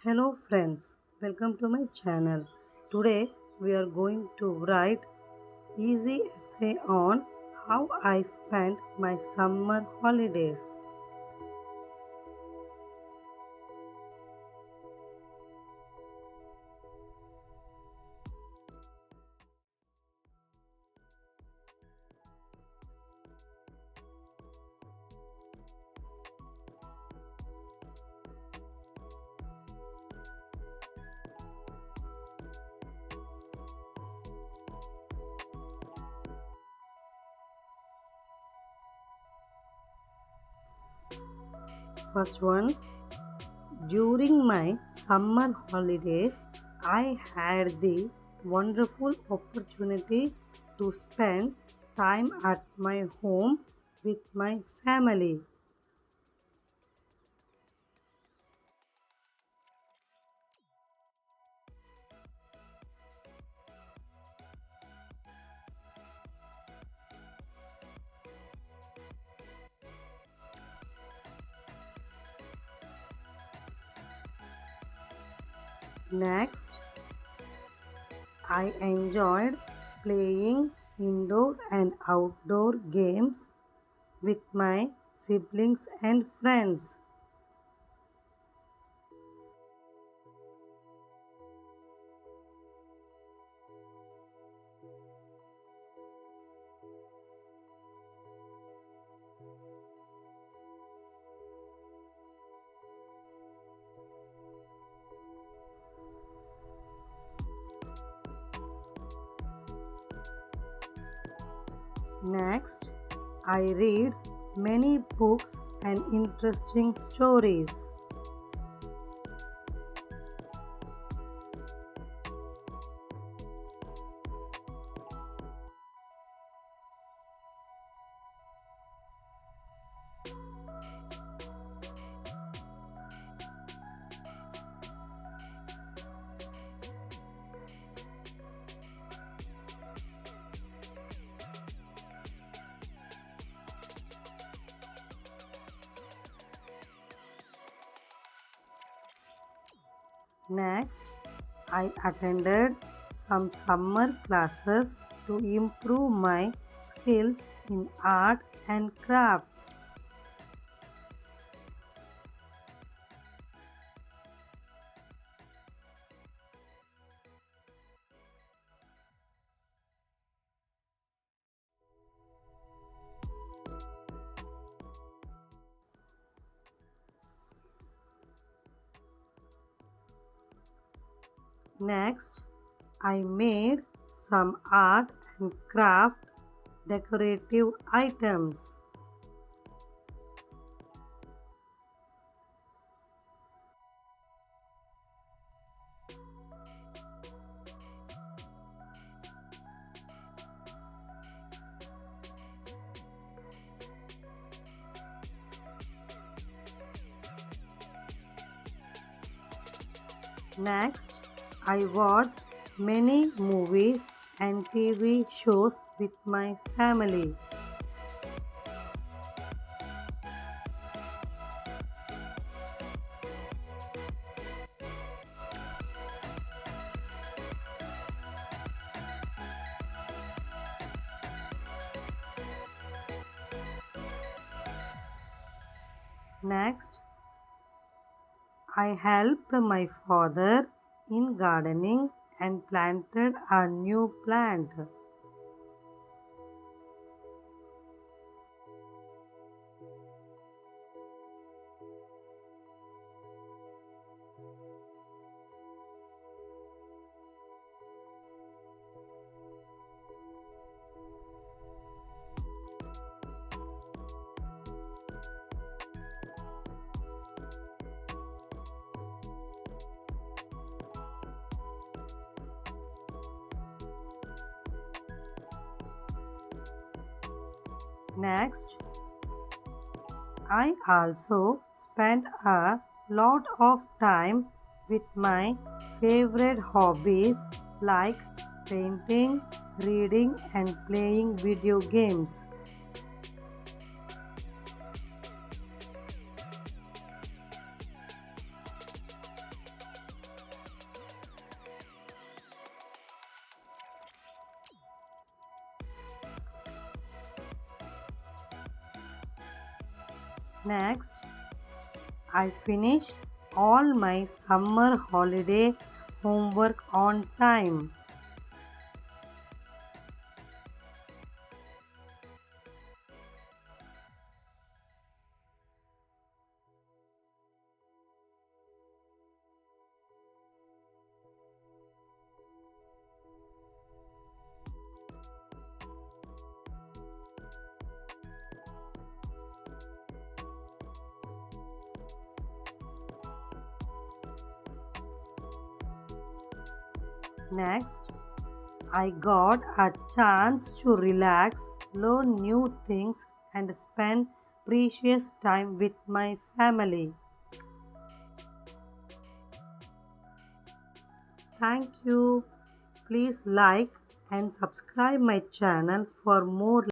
Hello friends, welcome to my channel. Today we are going to write easy essay on how I spent my summer holidays. First one, during my summer holidays, I had the wonderful opportunity to spend time at my home with my family. Next, I enjoyed playing indoor and outdoor games with my siblings and friends. Next, I read many books and interesting stories. Next, I attended some summer classes to improve my skills in art and crafts. Next, I made some art and craft decorative items. Next, I watched many movies and TV shows with my family. Next, I helped my father in gardening and planted a new plant. Next, I also spent a lot of time with my favorite hobbies like painting, reading, and playing video games. Next, I finished all my summer holiday homework on time. Next, I got a chance to relax, learn new things, and spend precious time with my family. Thank you. Please like and subscribe my channel for more